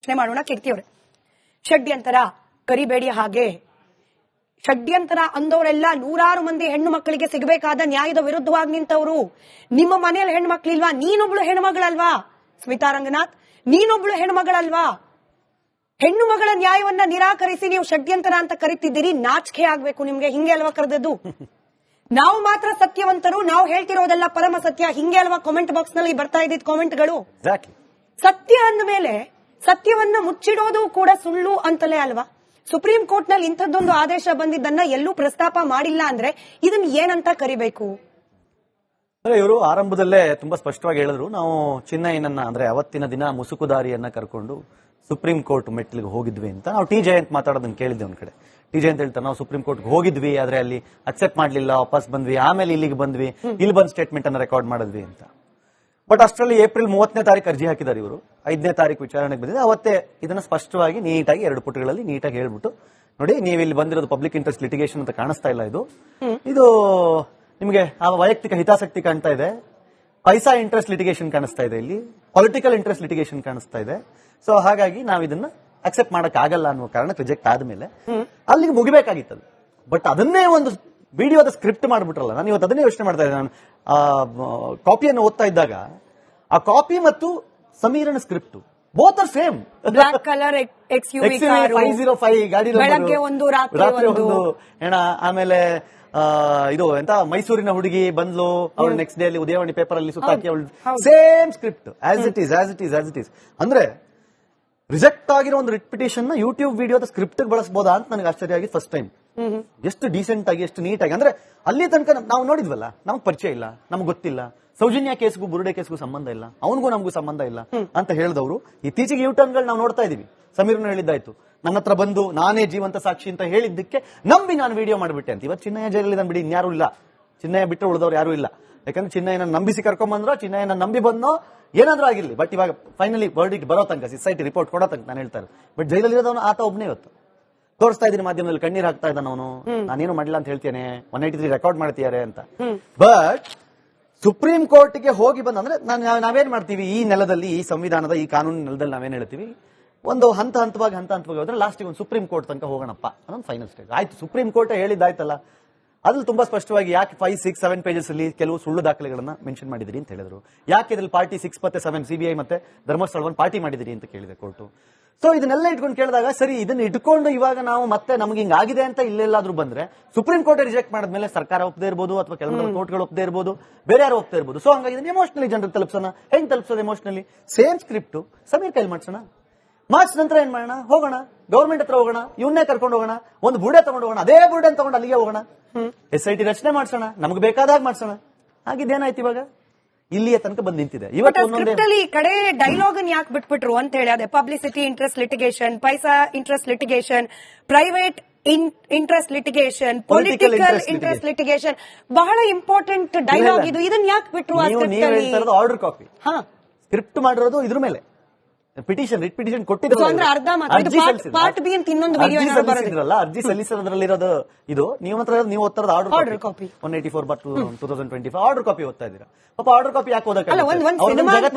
ಯೋಚನೆ ಮಾಡೋಣ. ಕೀರ್ತಿಯವರೇ, ಷಡ್ಯಂತರ ಕರಿಬೇಡಿ. ಹಾಗೆ ಷಡ್ಯಂತರ ಅಂದವರೆಲ್ಲ ನೂರಾರು ಮಂದಿ ಹೆಣ್ಣು ಮಕ್ಕಳಿಗೆ ಸಿಗಬೇಕಾದ ನ್ಯಾಯದ ವಿರುದ್ಧವಾಗಿ ನಿಂತವರು. ನಿಮ್ಮ ಮನೆಯಲ್ಲಿ ಹೆಣ್ಣು ಮಕ್ಕಳಿಲ್ವಾ? ನೀನೊಬ್ಳು ಹೆಣ್ಮಗಳಲ್ವಾ? ಸ್ಮಿತಾ ರಂಗನಾಥ್, ನೀನೊಬ್ಳು ಹೆಣ್ಮಗಳಲ್ವಾ? ಹೆಣ್ಣು ಮಗಳ ನ್ಯಾಯವನ್ನ ನಿರಾಕರಿಸಿ ನೀವು ಷಡ್ಯಂತರ ಅಂತ ಕರಿತಿದ್ದೀರಿ. ನಾಚಿಕೆ ಆಗ್ಬೇಕು ನಿಮ್ಗೆ. ಹಿಂಗೆ ಅಲ್ವಾ ಕರೆದದ್ದು? ನಾವು ಮಾತ್ರ ಸತ್ಯವಂತರು, ನಾವು ಹೇಳ್ತಿರೋದೆಲ್ಲ ಪರಮ ಸತ್ಯ, ಹಿಂಗೆ ಅಲ್ವಾ ಕಾಮೆಂಟ್ ಬಾಕ್ಸ್ ನಲ್ಲಿ ಬರ್ತಾ ಇದ್ದಿದ್ ಕಾಮೆಂಟ್ಗಳು? ಸತ್ಯ ಅಂದ ಮೇಲೆ ಸತ್ಯವನ್ನ ಮುಚ್ಚಿಡೋದು ಕೂಡ ಸುಳ್ಳು ಅಂತಲೇ ಅಲ್ವಾ? ಸುಪ್ರೀಂ ಕೋರ್ಟ್ ನಲ್ಲಿ ಇಂಥದ್ದೊಂದು ಆದೇಶ ಬಂದಿದ್ದನ್ನ ಎಲ್ಲೂ ಪ್ರಸ್ತಾಪ ಮಾಡಿಲ್ಲ ಅಂದ್ರೆ ಇದನ್ನ ಏನಂತ ಕರಿಬೇಕು? ಇವರು ಆರಂಭದಲ್ಲೇ ತುಂಬಾ ಸ್ಪಷ್ಟವಾಗಿ ಹೇಳಿದ್ರು, ನಾವು ಚಿನ್ನಯ್ಯನನ್ನ ಅಂದ್ರೆ ಅವತ್ತಿನ ದಿನ ಮುಸುಕುದಾರಿಯನ್ನ ಕರ್ಕೊಂಡು ಸುಪ್ರೀಂ ಕೋರ್ಟ್ ಮೆಟ್ಲಿಗೆ ಹೋಗಿದ್ವಿ ಅಂತ. ನಾವು ಟಿ ಜಯಂತ್ ಮಾತಾಡೋದನ್ನ ಕೇಳಿದ್ವಿ ಒಂದ್ ಕಡೆ. ಟಿ ಜಯಂತ್ ಹೇಳ್ತಾರೆ, ನಾವು ಸುಪ್ರೀಂ ಕೋರ್ಟ್ ಹೋಗಿದ್ವಿ, ಆದ್ರೆ ಅಲ್ಲಿ ಅಕ್ಸೆಪ್ಟ್ ಮಾಡ್ಲಿಲ್ಲ, ವಾಪಸ್ ಬಂದ್ವಿ, ಆಮೇಲೆ ಇಲ್ಲಿಗೆ ಬಂದ್ವಿ, ಇಲ್ಲಿ ಬಂದ್ ಸ್ಟೇಟ್ಮೆಂಟ್ ಅನ್ನ ರೆಕಾರ್ಡ್ ಮಾಡಿದ್ವಿ ಅಂತ. ಬಟ್ ಅಷ್ಟರಲ್ಲಿ ಏಪ್ರಿಲ್ 30ನೇ ತಾರೀಕು ಅರ್ಜಿ ಹಾಕಿದ್ದಾರೆ ಇವರು. 5ನೇ ತಾರೀಕು ವಿಚಾರಣೆಗೆ ಬಂದಿದೆ. ಅವತ್ತೇ ಇದನ್ನ ಸ್ಪಷ್ಟವಾಗಿ ನೀಟಾಗಿ 2 ಪುಟಗಳಲ್ಲಿ ನೀಟಾಗಿ ಹೇಳ್ಬಿಟ್ಟು, ನೋಡಿ ನೀವು ಇಲ್ಲಿ ಬಂದಿರೋದು ಪಬ್ಲಿಕ್ ಇಂಟ್ರೆಸ್ಟ್ ಲಿಟಿಗೇಷನ್ ಅಂತ ಕಾಣಿಸ್ತಾ ಇಲ್ಲ, ಇದು ನಿಮಗೆ ಆ ವೈಯಕ್ತಿಕ ಹಿತಾಸಕ್ತಿ ಕಾಣ್ತಾ ಇದೆ, ಪೈಸಾ ಇಂಟ್ರೆಸ್ಟ್ ಲಿಟಿಗೇಷನ್ ಕಾಣಿಸ್ತಾ ಇದೆ, ಇಲ್ಲಿ ಪೊಲಿಟಿಕಲ್ ಇಂಟ್ರೆಸ್ಟ್ ಲಿಟಿಗೇಷನ್ ಕಾಣಿಸ್ತಾ ಇದೆ. ಸೊ ಹಾಗಾಗಿ ನಾವು ಇದನ್ನ ಅಕ್ಸೆಪ್ಟ್ ಮಾಡಕ್ ಆಗಲ್ಲ ಅನ್ನೋ ಕಾರಣಕ್ಕೆ ರಿಜೆಕ್ಟ್ ಆದ್ಮೇಲೆ ಅಲ್ಲಿಗೆ ಮುಗಿಬೇಕಾಗಿತ್ತು. ಬಟ್ ಅದನ್ನೇ ಒಂದು ವಿಡಿಯೋದ ಸ್ಕ್ರಿಪ್ಟ್ ಮಾಡ್ಬಿಟ್ರಲ್ಲ. ನಾನು ಇವತ್ತು ಅದನ್ನೇ ಯೋಚನೆ ಮಾಡ್ತಾ ಇದ್ದೆ. ನಾನು ಕಾಪಿಯನ್ನು ಓದ್ತಾ ಇದ್ದಾಗ ಆ ಕಾಪಿ ಮತ್ತು ಸಮೀರನ script both are same. Black colour XUV 505 ಗಾಡಿ ಬೆಳಗ್ಗೆ ಒಂದು ರಾತ್ರಿ ಒಂದು ಏನ. ಆಮೇಲೆ ಇದು ಎಂತ ಮೈಸೂರಿನ ಹುಡುಗಿ ಬಂದ್ಲು, ಅವಳು ನೆಕ್ಸ್ಟ್ ಡೇ ಅಲ್ಲಿ ಉದಯವಾಣಿ ಪೇಪರ್ ಅಲ್ಲಿ ಸುತ್ತಾಕಿ ಅವಳು same script as it is. ಅಂದ್ರೆ ರಿಜೆಕ್ಟ್ ಆಗಿರೋ ಒಂದು ರಿಟ್ ಪಿಟಿಷನ್ ನ ಯೂಟ್ಯೂಬ್ ವಿಡಿಯೋದ ಸ್ಕ್ರಿಪ್ಟ್ ಬಳಸಬಹುದಾ ಅಂತ ನನಗೆ ಆಶ್ಚರ್ಯ ಆಗಿ ಫಸ್ಟ್ ಟೈಮ್. ಎಷ್ಟು ಡೀಸೆಂಟ್ ಆಗಿ, ಎಷ್ಟು ನೀಟಾಗಿ. ಅಂದ್ರೆ ಅಲ್ಲಿ ತನಕ ನಾವು ನೋಡಿದ್ವಲ್ಲ, ನಮಗ್ ಪರಿಚಯ ಇಲ್ಲ, ನಮ್ಗೆ ಗೊತ್ತಿಲ್ಲ, ಸೌಜನ್ಯ ಕೇಸ್ಗೂ ಬುರುಡೆ ಕೇಸ್ಗೂ ಸಂಬಂಧ ಇಲ್ಲ, ಅವನಿಗೂ ನಮಗೂ ಸಂಬಂಧ ಇಲ್ಲ ಅಂತ ಹೇಳಿದವರು ಇತ್ತೀಚೆಗೆ ಯೂಟರ್ನ್ಗಳು ನಾವು ನೋಡ್ತಾ ಇದೀವಿ. ಸಮೀರ್ನ ಹೇಳಿದ್ದಾಯ್ತು, ನನ್ನ ಹತ್ರ ಬಂದು ನಾನೇ ಜೀವಂತ ಸಾಕ್ಷಿ ಅಂತ ಹೇಳಿದ್ದಕ್ಕೆ ನಂಬಿ ನಾನು ವಿಡಿಯೋ ಮಾಡಿಬಿಟ್ಟೆ ಅಂತ. ಇವತ್ತು ಚಿನ್ನಯ್ಯ ಜೈಲಲ್ಲಿ ಬಿಡಿ, ಇನ್ಯಾರು ಇಲ್ಲ. ಚಿನ್ನಯ್ಯ ಬಿಟ್ಟು ಉಳಿದವ್ರು ಯಾರು ಇಲ್ಲ. ಯಾಕಂದ್ರೆ ಚಿನ್ನಯ್ಯನ ನಂಬಿಸಿ ಕರ್ಕೊಂಡ್ಬಂದ್ರೋ, ಚಿನ್ನಯ್ಯನ ನಂಬಿ ಬಂದೋ, ಏನಾದ್ರೂ ಆಗಿರ್ಲಿ. ಬಟ್ ಇವಾಗ ಫೈನಲಿ ವರ್ಡಿಕ್ಟ್ ಬರೋ ತನಕ, ಸಿಸೈಟಿ ರಿಪೋರ್ಟ್ ಕೊಡೋ ತನಕ ನಾನು ಹೇಳ್ತಾರೆ. ಬಟ್ ಜೈಲಲ್ಲಿ ಇರೋದವನು ಆತ ಒಬ್ಬನೇ ಇವತ್ತು ತೋರಿಸ್ತಾ ಇದ್ದೀನಿ ಮಾಧ್ಯಮದಲ್ಲಿ, ಕಣ್ಣೀರ್ ಹಾಕ್ತಾ ಇದ್ದಾನ ಅವನು. ನಾನೇನು ಮಾಡಿಲ್ಲ ಅಂತ ಹೇಳ್ತೇನೆ, 183 ರೆಕಾರ್ಡ್ ಮಾಡ್ತಿದ್ದಾರೆ ಅಂತ. ಬಟ್ ಸುಪ್ರೀಂ ಕೋರ್ಟ್ಗೆ ಹೋಗಿ ಬಂದ್ರೆ ನಾವೇನ್ ಮಾಡ್ತೀವಿ, ಈ ನೆಲದಲ್ಲಿ, ಈ ಸಂವಿಧಾನದ, ಈ ಕಾನೂನಿನ ನೆಲದಲ್ಲಿ ನಾವೇನ್ ಹೇಳ್ತೀವಿ, ಒಂದು ಹಂತವಾಗಿ ಹೋದ್ರೆ ಲಾಸ್ಟಿಗೆ ಒಂದು ಸುಪ್ರೀಂ ಕೋರ್ಟ್ ತನಕ ಹೋಗೋಣಪ್ಪ ಅನ್ನೊಂದು ಫೈನಲ್ ಸ್ಟೇಜ್ ಆಯ್ತು. ಸುಪ್ರೀಂ ಕೋರ್ಟ್ ಹೇಳಿದ್ದಾಯ್ತಲ್ಲ, ಅದ್ರಲ್ಲಿ ತುಂಬಾ ಸ್ಪಷ್ಟವಾಗಿ ಯಾಕೆ 5, 6, 7 ಪೇಜಸ್ ಅಲ್ಲಿ ಕೆಲವು ಸುಳ್ಳು ದಾಖಲೆಗಳನ್ನ ಮೆನ್ಷನ್ ಮಾಡಿದಿರಿ ಅಂತ ಹೇಳಿದ್ರು. ಯಾಕೆ ಇದ್ರಲ್ಲಿ ಪಾರ್ಟಿ 6 ಮತ್ತೆ 7 CBI ಮತ್ತೆ ಧರ್ಮಸ್ಥಳವನ್ನು ಪಾರ್ಟಿ ಮಾಡಿದಿರಿ ಅಂತ ಕೇಳಿದೆ ಕೋರ್ಟ್. ಸೊ ಇದನ್ನೆಲ್ಲ ಇಟ್ಕೊಂಡು ಕೇಳಿದಾಗ, ಸರಿ ಇದನ್ನ ಇಟ್ಕೊಂಡು ಇವಾಗ ನಾವು ಮತ್ತೆ ನಮ್ಗೆ ಹಿಂಗಾಗಿದೆ ಅಂತ ಇಲ್ಲೆಲ್ಲಾದ್ರೂ ಬಂದ್ರೆ ಸುಪ್ರೀಂ ಕೋರ್ಟ್ ರಿಜೆಕ್ಟ್ ಮಾಡಿದ್ಮೇಲೆ ಸರ್ಕಾರ ಒಪ್ಪದೇ ಇರ್ಬೋದು, ಅಥವಾ ಕೆಲವೊಂದು ಕೋರ್ಟ್ಗಳು ಒಪ್ಪದೇ ಇರ್ಬೋದು, ಬೇರೆ ಯಾರು ಒಪ್ಪದೇ ಇರ್ಬೋದು. ಸೊ ಹಂಗಾಗಿ ಇದನ್ನ ಎಮೋಷನಲಿ ಜನರಿಗೆ ತಲುಪಿಸೋಣ. ಹೆಂಗ್ ತಲುಪಿಸೋದು ಎಮೋಷನಲಿ? ಸೇಮ್ ಸ್ಕ್ರಿಪ್ಟ್ ಸಮೀರ್ ಕೈಲಿ ಮಾಡ್ಸೋಣ. ಮಾರ್ಚ್ ನಂತರ ಏನ್ ಮಾಡೋಣ, ಹೋಗೋಣ ಗವರ್ಮೆಂಟ್ ಹತ್ರ ಹೋಗೋಣ, ಇವನ್ನೇ ಕರ್ಕೊಂಡು ಹೋಗೋಣ, ಒಂದು ಬುಡೆ ತಗೊಂಡು ಹೋಗೋಣ, ಅದೇ ಬುಡೆ ತಗೊಂಡು ಅಲ್ಲಿಗೆ ಹೋಗೋಣ, SIT ರಚನೆ ಮಾಡ್ಸೋಣ, ನಮ್ಗೆ ಬೇಕಾದಾಗ ಮಾಡ್ಸೋಣ. ಹಾಗಿದ್ದೇನಾಯ್ತು ಇವಾಗ ಇಲ್ಲಿಯ ತನಕ ಬಂದು ನಿಂತಿದೆ. ಇವತ್ತು ಕಡೆ ಡೈಲಾಗ್ ಯಾಕೆ ಬಿಟ್ಬಿಟ್ರು ಅಂತ ಹೇಳಿ, ಅದೇ publicity interest litigation, paisa interest litigation, private interest litigation, political interest litigation, ಬಹಳ ಇಂಪಾರ್ಟೆಂಟ್ ಡೈಲಾಗ್ ಇದು. ಇದನ್ನ ಯಾಕೆ ಬಿಟ್ರು? ಆರ್ಡರ್ ಕಾಪಿ ಸ್ಕ್ರಿಪ್ಟ್ ಮಾಡಿರೋದು ಇದ್ರ ಮೇಲೆ ಪಿಟಿಷನ್, ರಿಟ್ ಪಿಟಿಷನ್ ಕೊಟ್ಟಿದ್ರಲ್ಲ, ಅರ್ಜಿ ಸಲ್ಲಿಸೋದ್ರಲ್ಲಿರೋದು ಇದು. ನೀವು ಓದ್ತಾರದ ಆರ್ಡರ್ ಕಾಪಿ 184/2025 ಆರ್ಡರ್ ಕಾಪಿ ಓದ್ತಾ ಇದ್ದೀರಾ. ಪಾಪ ಆರ್ಡರ್ ಕಾಪಿ ಯಾಕೆ ಓದಕ್ಕೆ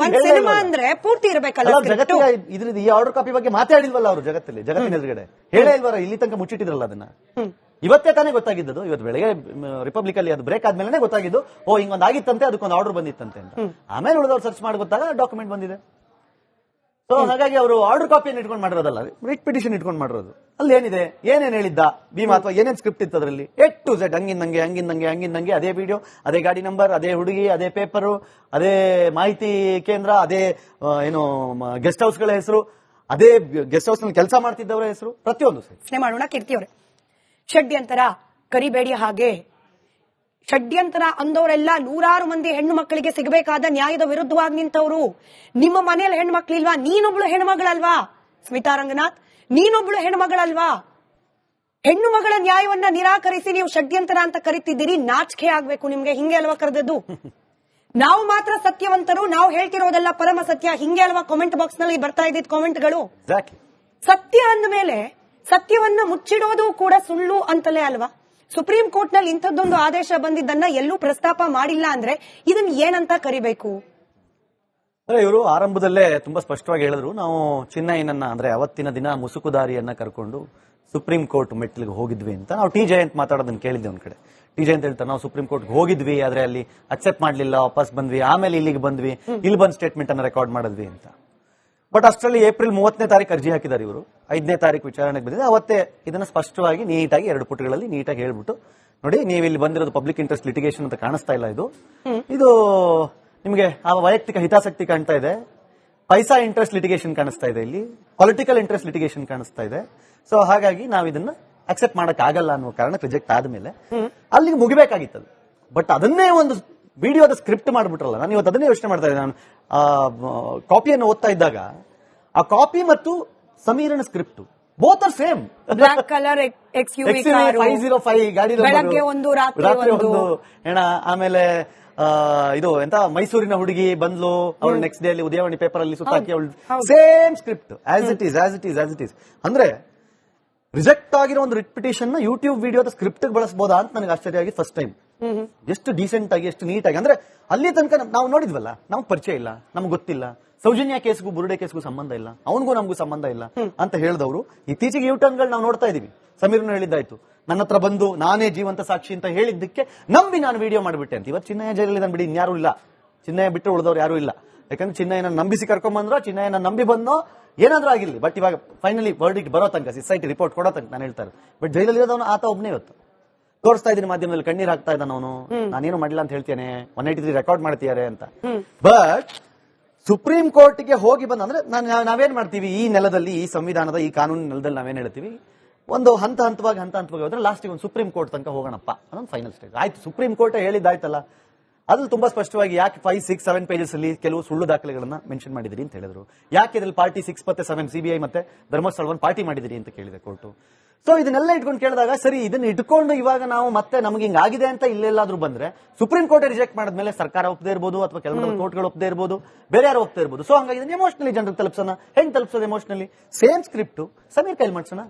ಪೂರ್ತಿ ಇರಬೇಕಲ್ಲ ಜಗತ್ತಿಗೆ. ಇದ್ರದ್ದು ಈ ಆರ್ಡರ್ ಕಾಪಿ ಬಗ್ಗೆ ಮಾತಾಡಿಲ್ವಲ್ಲ ಅವರು ಜಗತ್ತಿನ ಎದುರುಗಡೆ, ಹೇಳೇ ಇಲ್ವಾರ? ಇಲ್ಲಿ ತನಕ ಮುಚ್ಚಿಟ್ಟಿದ್ರಲ್ಲ ಅದನ್ನ. ಇವತ್ತೇ ತಾನೇ ಗೊತ್ತಾಗಿದ್ದು, ಇವತ್ತು ಬೆಳಗ್ಗೆ ರಿಪಬ್ಲಿಕ್ ಅಲ್ಲಿ ಅದು ಬ್ರೇಕ್ ಆದ್ಮೇಲೆ ಗೊತ್ತಾಗಿದ್ದು, ಓ ಹಿಂಗೊಂದು ಆಗಿತ್ತಂತೆ, ಅದಕ್ಕೊಂದು ಆರ್ಡರ್ ಬಂದಿತ್ತಂತೆ ಅಂತ. ಆಮೇಲೆ ಉಳಿದವ್ರು ಸರ್ಚ್ ಮಾಡಿ ಗೊತ್ತಾಗ ಡಾಕ್ಯುಮೆಂಟ್ ಬಂದಿದೆ. ಸೊ ಹಾಗಾಗಿ ಅವರು ಆರ್ಡರ್ ಕಾಪಿಯನ್ನು ಇಟ್ಕೊಂಡು ಮಾಡಿರೋದಲ್ಲ, ರಿಟ್ ಪಿಟಿಷನ್ ಇಟ್ಕೊಂಡು ಮಾಡಿರೋದು. ಅಲ್ಲಿ ಏನಿದೆ, ಏನೇನ್ ಹೇಳಿದ್ದ ಭೀಮಾ, ಅಥವಾ ಏನೇನ್ ಸ್ಕ್ರಿಪ್ಟ್ ಇತ್ತು ಅದರಲ್ಲಿ, A to Z ಹಂಗಿಂದಂಗೆ ಅದೇ ವಿಡಿಯೋ, ಅದೇ ಗಾಡಿ ನಂಬರ್, ಅದೇ ಹುಡುಗಿ, ಅದೇ ಪೇಪರು, ಅದೇ ಮಾಹಿತಿ ಕೇಂದ್ರ, ಅದೇ ಏನು ಗೆಸ್ಟ್ ಹೌಸ್ ಗಳ ಹೆಸರು, ಅದೇ ಗೆಸ್ಟ್ ಹೌಸ್ ನಲ್ಲಿ ಕೆಲಸ ಮಾಡ್ತಿದ್ದವರ ಹೆಸರು, ಪ್ರತಿಯೊಂದು ಯೋಚನೆ ಮಾಡೋಣ. ಕೀರ್ತಿಯವರೇ, ಷಡ್ಯಂತರ ಕರಿಬೇಡಿ. ಹಾಗೆ ಷಡ್ಯಂತರ ಅಂದವರೆಲ್ಲ ನೂರಾರು ಮಂದಿ ಹೆಣ್ಣು ಮಕ್ಕಳಿಗೆ ಸಿಗಬೇಕಾದ ನ್ಯಾಯದ ವಿರುದ್ಧವಾಗಿ ನಿಂತವರು. ನಿಮ್ಮ ಮನೆಯಲ್ಲಿ ಹೆಣ್ಣು ಮಕ್ಕಳಿಲ್ವಾ? ನೀನೊಬ್ಳು ಹೆಣ್ಮಗಳಲ್ವಾ? ಸ್ಮಿತಾ ರಂಗನಾಥ್, ನೀನೊಬ್ಳು ಹೆಣ್ಮಗಳಲ್ವಾ? ಹೆಣ್ಣು ಮಗಳ ನ್ಯಾಯವನ್ನ ನಿರಾಕರಿಸಿ ನೀವು ಷಡ್ಯಂತರ ಅಂತ ಕರಿತಿದ್ದೀರಿ. ನಾಚಿಕೆ ಆಗ್ಬೇಕು ನಿಮ್ಗೆ. ಹಿಂಗೆ ಅಲ್ವಾ ಕರೆದದ್ದು? ನಾವು ಮಾತ್ರ ಸತ್ಯವಂತರು, ನಾವು ಹೇಳ್ತಿರೋದೆಲ್ಲ ಪರಮ ಸತ್ಯ, ಹಿಂಗೆ ಅಲ್ವಾ ಕಾಮೆಂಟ್ ಬಾಕ್ಸ್ ನಲ್ಲಿ ಬರ್ತಾ ಇದ್ದಿದ್ ಕಾಮೆಂಟ್ಗಳು? ಸತ್ಯ ಅಂದ ಮೇಲೆ ಸತ್ಯವನ್ನ ಮುಚ್ಚಿಡೋದು ಕೂಡ ಸುಳ್ಳು ಅಂತಲೇ ಅಲ್ವಾ? ಸುಪ್ರೀಂ ಕೋರ್ಟ್ ನಲ್ಲಿ ಇಂಥದ್ದೊಂದು ಆದೇಶ ಬಂದಿದ್ದನ್ನ ಎಲ್ಲೂ ಪ್ರಸ್ತಾಪ ಮಾಡಿಲ್ಲ ಅಂದ್ರೆ ಇದನ್ನ ಏನಂತ ಕರಿಬೇಕು? ಅಂದ್ರೆ ಇವರು ಆರಂಭದಲ್ಲೇ ತುಂಬಾ ಸ್ಪಷ್ಟವಾಗಿ ಹೇಳಿದ್ರು, ನಾವು ಚಿನ್ನಯ್ಯನನ್ನ ಅಂದ್ರೆ ಅವತ್ತಿನ ದಿನ ಮುಸುಕುದಾರಿಯನ್ನ ಕರ್ಕೊಂಡು ಸುಪ್ರೀಂ ಕೋರ್ಟ್ ಮೆಟ್ಲಿಗೆ ಹೋಗಿದ್ವಿ ಅಂತ. ನಾವು ಟಿ ಜಯಂತ್ ಮಾತಾಡೋದನ್ನ ಕೇಳಿದ್ದೆ ಒಂದ್ ಕಡೆ. ಟಿ ಜಯಂತ್ ಹೇಳ್ತಾರೆ, ನಾವು ಸುಪ್ರೀಂ ಕೋರ್ಟ್ ಹೋಗಿದ್ವಿ, ಆದ್ರೆ ಅಲ್ಲಿ ಅಕ್ಸೆಪ್ಟ್ ಮಾಡ್ಲಿಲ್ಲ, ವಾಪಸ್ ಬಂದ್ವಿ, ಆಮೇಲೆ ಇಲ್ಲಿಗೆ ಬಂದ್ವಿ, ಇಲ್ಲಿ ಬಂದ್ ಸ್ಟೇಟ್ಮೆಂಟ್ ಅನ್ನ ರೆಕಾರ್ಡ್ ಮಾಡಿದ್ವಿ ಅಂತ. ಬಟ್ ಅಷ್ಟರಲ್ಲಿ ಏಪ್ರಿಲ್ 30ನೇ ತಾರೀಕು ಅರ್ಜಿ ಹಾಕಿದ್ದಾರೆ ಇವರು. 5ನೇ ತಾರೀಕು ವಿಚಾರಣೆಗೆ ಬಂದಿದೆ. ಅವತ್ತೇ ಇದನ್ನ ಸ್ಪಷ್ಟವಾಗಿ ನೀಟಾಗಿ 2 ಪುಟಗಳಲ್ಲಿ ನೀಟಾಗಿ ಹೇಳ್ಬಿಟ್ಟು, ನೋಡಿ ನೀವು ಇಲ್ಲಿ ಬಂದಿರೋದು ಪಬ್ಲಿಕ್ ಇಂಟ್ರೆಸ್ಟ್ ಲಿಟಿಗೇಷನ್ ಅಂತ ಕಾಣಿಸ್ತಾ ಇಲ್ಲ, ಇದು ನಿಮಗೆ ಆ ವೈಯಕ್ತಿಕ ಹಿತಾಸಕ್ತಿ ಕಾಣ್ತಾ ಇದೆ, ಪೈಸಾ ಇಂಟ್ರೆಸ್ಟ್ ಲಿಟಿಗೇಷನ್ ಕಾಣಿಸ್ತಾ ಇದೆ, ಇಲ್ಲಿ ಪೊಲಿಟಿಕಲ್ ಇಂಟ್ರೆಸ್ಟ್ ಲಿಟಿಗೇಷನ್ ಕಾಣಿಸ್ತಾ ಇದೆ. ಸೊ ಹಾಗಾಗಿ ನಾವು ಇದನ್ನ ಅಕ್ಸೆಪ್ಟ್ ಮಾಡಕ್ ಆಗಲ್ಲ ಅನ್ನೋ ಕಾರಣಕ್ಕೆ ರಿಜೆಕ್ಟ್ ಆದ್ಮೇಲೆ ಅಲ್ಲಿಗೆ ಮುಗಿಬೇಕಾಗಿತ್ತು. ಬಟ್ ಅದನ್ನೇ ಒಂದು ವಿಡಿಯೋದ ಸ್ಕ್ರಿಪ್ಟ್ ಮಾಡ್ಬಿಟ್ರಲ್ಲ. ನಾನು ಇವತ್ತು ಅದನ್ನೇ ಯೋಚನೆ ಮಾಡ್ತಾ ಇದ್ದೆ. ನಾನು ಕಾಪಿಯನ್ನು ಓದ್ತಾ ಇದ್ದಾಗ ಆ ಕಾಪಿ ಮತ್ತು ಸಮೀರನ script both are same. Black colour XUV 505 ಗಾಡಿ ಬೆಳಗ್ಗೆ ಒಂದು ರಾತ್ರಿ ಒಂದು ಏನ. ಆಮೇಲೆ ಇದು ಎಂತ ಮೈಸೂರಿನ ಹುಡುಗಿ ಬಂದ್ಲು, ಅವಳು ನೆಕ್ಸ್ಟ್ ಡೇ ಅಲ್ಲಿ ಉದಯವಾಣಿ ಪೇಪರ್ ಅಲ್ಲಿ ಸುತ್ತಾಕಿ ಅವಳು same script as it is. ಅಂದ್ರೆ ರಿಜೆಕ್ಟ್ ಆಗಿರೋ ಒಂದು ರಿಪಿಟೇಷನ್ ನ ಯೂಟ್ಯೂಬ್ ವಿಡಿಯೋದ ಸ್ಕ್ರಿಪ್ಟ್ ಬಳಸಬಹುದಾ ಅಂತ ನನಗೆ ಆಶ್ಚರ್ಯ ಆಗಿ ಫಸ್ಟ್ ಟೈಮ್. ಎಷ್ಟು ಡೀಸೆಂಟ್ ಆಗಿ, ಎಷ್ಟು ನೀಟಾಗಿ. ಅಂದ್ರೆ ಅಲ್ಲಿ ತನಕ ನಾವು ನೋಡಿದ್ವಲ್ಲ, ನಮ್ಗೆ ಪರಿಚಯ ಇಲ್ಲ, ನಮ್ಗೆ ಗೊತ್ತಿಲ್ಲ, ಸೌಜನ್ಯ ಕೇಸ್ಗೂ ಬುರುಡೆ ಕೇಸ್ಗೂ ಸಂಬಂಧ ಇಲ್ಲ, ಅವನಿಗೂ ನಮಗೂ ಸಂಬಂಧ ಇಲ್ಲ ಅಂತ ಹೇಳಿದವರು ಇತ್ತೀಚೆಗೆ ಯೂಟರ್ನ್ಗಳು ನಾವು ನೋಡ್ತಾ ಇದೀವಿ. ಸಮೀರ್ನು ಹೇಳಿದ್ದಾಯ್ತು, ನನ್ನ ಹತ್ರ ಬಂದು ನಾನೇ ಜೀವಂತ ಸಾಕ್ಷಿ ಅಂತ ಹೇಳಿದ್ದಕ್ಕೆ ನಂಬಿ ನಾನು ವಿಡಿಯೋ ಮಾಡಿಬಿಟ್ಟೆ ಅಂತ. ಇವತ್ತು ಚಿನ್ನಯ್ಯ ಜೈಲಲ್ಲಿ ಬಿಡಿ, ಇನ್ಯಾರು ಇಲ್ಲ, ಚಿನ್ನಯ್ಯ ಬಿಟ್ಟು ಉಳಿದವ್ರು ಯಾರು ಇಲ್ಲ. ಯಾಕಂದ್ರೆ ಚಿನ್ನಯ್ಯನ ನಂಬಿಸಿ ಕರ್ಕೊಂಡ್ಬಂದ್ರೋ, ಚಿನ್ನಯ್ಯನ ನಂಬಿ ಬಂದೋ, ಏನಾದ್ರೂ ಆಗಿರ್ಲಿ. ಬಟ್ ಇವಾಗ ಫೈನಲಿ ವರ್ಡಿಕ್ಟ್ ಬರೋ ತನಕ, ಸಿಸೈಟಿ ರಿಪೋರ್ಟ್ ಕೊಡೋ ತನಕ ನಾನು ಹೇಳ್ತಾರೆ. ಬಟ್ ಜೈಲಲ್ಲಿ ಇರೋದವನು ಆತ ಒಬ್ಬನೇ ಇವತ್ತು ತೋರಿಸ್ತಾ ಇದ್ದೀನಿ ಮಾಧ್ಯಮದಲ್ಲಿ, ಕಣ್ಣೀರ್ ಹಾಕ್ತಾ ಇದ್ದಾನ ಅವನು, ನಾನೇನು ಮಾಡಿಲ್ಲ ಅಂತ ಹೇಳ್ತೇನೆ, 183 ರೆಕಾರ್ಡ್ ಮಾಡ್ತಿದ್ದಾರೆ ಅಂತ. ಬಟ್ ಸುಪ್ರೀಂ ಕೋರ್ಟ್ಗೆ ಹೋಗಿ ಬಂದ ಅಂದ್ರೆ ನಾವೇನ್ ಮಾಡ್ತೀವಿ, ಈ ನೆಲದಲ್ಲಿ, ಈ ಸಂವಿಧಾನದ, ಈ ಕಾನೂನಿನ ನೆಲದಲ್ಲಿ ನಾವೇನ್ ಹೇಳ್ತೀವಿ, ಒಂದು ಹಂತ ಹಂತವಾಗಿ ಹೋದ್ರೆ ಲಾಸ್ಟಿಗೆ ಒಂದು ಸುಪ್ರೀಂ ಕೋರ್ಟ್ ತನಕ ಹೋಗೋಣಪ್ಪ ಅನ್ನೊಂದು ಫೈನಲ್ ಸ್ಟೇಜ್. ಆಯ್ತು, ಸುಪ್ರೀಂ ಕೋರ್ಟ್ ಹೇಳಿದ್ದಾಯ್ತಲ್ಲ, ಅದ್ರಲ್ಲಿ ತುಂಬಾ ಸ್ಪಷ್ಟವಾಗಿ ಯಾಕೆ 5, 6, 7 ಪೇಜಸ್ ಅಲ್ಲಿ ಕೆಲವು ಸುಳ್ಳು ದಾಖಲೆಗಳನ್ನ ಮೆನ್ಷನ್ ಮಾಡಿದಿರಿ ಅಂತ ಹೇಳಿದ್ರು. ಯಾಕೆ ಇದ್ರಲ್ಲಿ ಪಾರ್ಟಿ 6 ಮತ್ತೆ 7 CBI ಮತ್ತೆ ಧರ್ಮಸ್ಥಳವನ್ನು ಪಾರ್ಟಿ ಮಾಡಿದಿರಿ ಅಂತ ಕೇಳಿದೆ ಕೋರ್ಟ್. ಸೊ ಇದನ್ನೆಲ್ಲ ಇಟ್ಕೊಂಡು ಕೇಳಿದಾಗ, ಸರಿ ಇದನ್ನ ಇಟ್ಕೊಂಡು ಇವಾಗ ನಾವು ಮತ್ತೆ ನಮ್ಗೆ ಹಿಂಗಾಗಿದೆ ಅಂತ ಇಲ್ಲೆಲ್ಲಾದ್ರೂ ಬಂದ್ರೆ ಸುಪ್ರೀಂ ಕೋರ್ಟ್ ರಿಜೆಕ್ಟ್ ಮಾಡಿದ್ಮೇಲೆ ಸರ್ಕಾರ ಒಪ್ಪದೇ ಇರ್ಬೋದು, ಅಥವಾ ಕೆಲವು ಕೋರ್ಟ್ಗಳು ಒಪ್ಪದೇ ಇರ್ಬೋದು, ಬೇರೆ ಯಾರು ಒಪ್ಪದೇ ಇರ್ಬೋದು. ಸೊ ಹಂಗಾಗಿ ಇದನ್ನ ಎಮೋಷನಲಿ ಜನರಿಗೆ ತಲುಪ್ಸೋಣ. ಹೆಂಗ್ ತಲುಪ್ಸೋದು ಎಮೋಷನಲಿ? ಸೇಮ್ ಸ್ಕ್ರಿಪ್ಟ್ ಸಮೀರ್ ಕೈಲಿ ಮಾಡ್ಸೋಣ.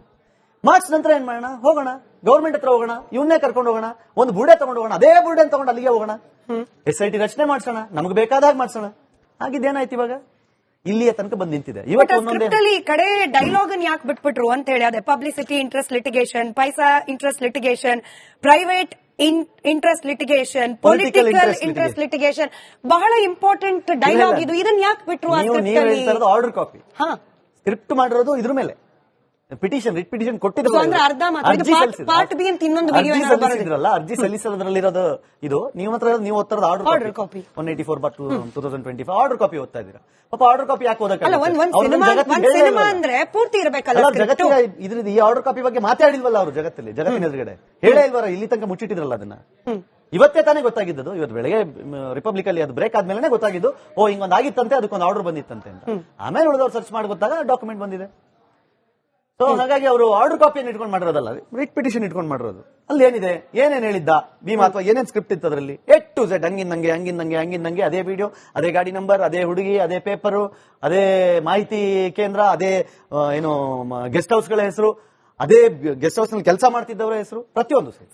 ಮಾರ್ಕ್ಸ್ ನಂತರ ಏನ್ ಮಾಡೋಣ, ಹೋಗೋಣ ಗವರ್ಮೆಂಟ್ ಹತ್ರ ಹೋಗೋಣ, ಇವನ್ನೇ ಕರ್ಕೊಂಡು ಹೋಗೋಣ, ಒಂದು ಬುಡೆ ತಗೊಂಡು ಹೋಗೋಣ, ಅದೇ ಬುಡೆ ತಗೊಂಡು ಅಲ್ಲಿಗೆ ಹೋಗೋಣ, SIT ರಚನೆ ಮಾಡ್ಸೋಣ, ನಮ್ಗೆ ಬೇಕಾದಾಗ ಮಾಡ್ಸೋಣ. ಆಗಿದ್ದೇನಾಯ್ತು, ಇವಾಗ ಇಲ್ಲಿಯ ತನಕ ಬಂದು ನಿಂತಿದೆ. ಇವತ್ತು ಈ ಕಡೆ ಡೈಲಾಗ್ ಯಾಕೆ ಬಿಟ್ಬಿಟ್ರು ಅಂತ ಹೇಳಿ, ಅದೇ publicity interest litigation, paisa interest litigation, private interest litigation, political interest litigation, ಬಹಳ ಇಂಪಾರ್ಟೆಂಟ್ ಡೈಲಾಗ್ ಇದು. ಇದನ್ನ ಯಾಕೆ ಬಿಟ್ರು? ಆರ್ಡರ್ ಕಾಪಿ ಸ್ಕ್ರಿಪ್ಟ್ ಮಾಡಿರೋದು ಇದ್ರ ಮೇಲೆ ಪಿಟಿಷನ್, ರಿಟ್ ಪಿಟಿಷನ್ ಕೊಟ್ಟಿದ್ರಲ್ಲ, ಅರ್ಜಿ ಸಲ್ಲಿಸೋದ್ರಲ್ಲಿರೋದು ಇದು. ನೀವು ಓದ್ತಾರದ ಆರ್ಡರ್ ಕಾಪಿ 184/2025 ಆರ್ಡರ್ ಕಾಪಿ ಓದ್ತಾ ಇದ್ದೀರಾ. ಪಾಪ ಆರ್ಡರ್ ಕಾಪಿ ಯಾಕೆ ಓದಕ್ಕೆ ಅಂದ್ರೆ ಪೂರ್ತಿ ಇರಬೇಕಲ್ಲ ಜಗತ್ತಿನ. ಇದ್ರದ್ದು ಈ ಆರ್ಡರ್ ಕಾಪಿ ಬಗ್ಗೆ ಮಾತಾಡಿಲ್ವಲ್ಲ ಅವರು ಜಗತ್ತಿನ ಎದುರುಗಡೆ, ಹೇಳೇ ಇಲ್ವಾರ, ಇಲ್ಲಿ ತನಕ ಮುಚ್ಚಿಟ್ಟಿದ್ರಲ್ಲ ಅದನ್ನ. ಇವತ್ತೇ ತಾನೇ ಗೊತ್ತಾಗಿದ್ದು, ಇವತ್ತು ಬೆಳಗ್ಗೆ ರಿಪಬ್ಲಿಕ್ ಅಲ್ಲಿ ಅದು ಬ್ರೇಕ್ ಆದ್ಮೇಲೆ ಗೊತ್ತಾಗಿದ್ದು, ಓ ಹಿಂಗೊಂದು ಆಗಿತ್ತಂತೆ, ಅದಕ್ಕೊಂದು ಆರ್ಡರ್ ಬಂದಿತ್ತಂತೆ ಅಂತ. ಆಮೇಲೆ ಉಳಿದವ್ರು ಸರ್ಚ್ ಮಾಡಿ ಗೊತ್ತಾಗ ಡಾಕ್ಯುಮೆಂಟ್ ಬಂದಿದೆ. ಸೊ ಹಾಗಾಗಿ ಅವರು ಆರ್ಡರ್ ಕಾಪಿಯನ್ನು ಇಟ್ಕೊಂಡು ಮಾಡಿರೋದಲ್ಲ, ರಿಟ್ ಪಿಟಿಷನ್ ಇಟ್ಕೊಂಡು ಮಾಡಿರೋದು. ಅಲ್ಲಿ ಏನಿದೆ, ಏನೇನ್ ಹೇಳಿದ್ದ ಭೀಮಾ, ಅಥವಾ ಏನೇನ್ ಸ್ಕ್ರಿಪ್ಟ್ ಇತ್ತು ಅದರಲ್ಲಿ, A to Z ಹಂಗಿಂದಂಗೆ ಅದೇ ವಿಡಿಯೋ, ಅದೇ ಗಾಡಿ ನಂಬರ್, ಅದೇ ಹುಡುಗಿ, ಅದೇ ಪೇಪರು, ಅದೇ ಮಾಹಿತಿ ಕೇಂದ್ರ, ಅದೇ ಏನು ಗೆಸ್ಟ್ ಹೌಸ್ ಗಳ ಹೆಸರು, ಅದೇ ಗೆಸ್ಟ್ ಹೌಸ್ ನಲ್ಲಿ ಕೆಲಸ ಮಾಡ್ತಿದ್ದವರ ಹೆಸರು, ಪ್ರತಿಯೊಂದು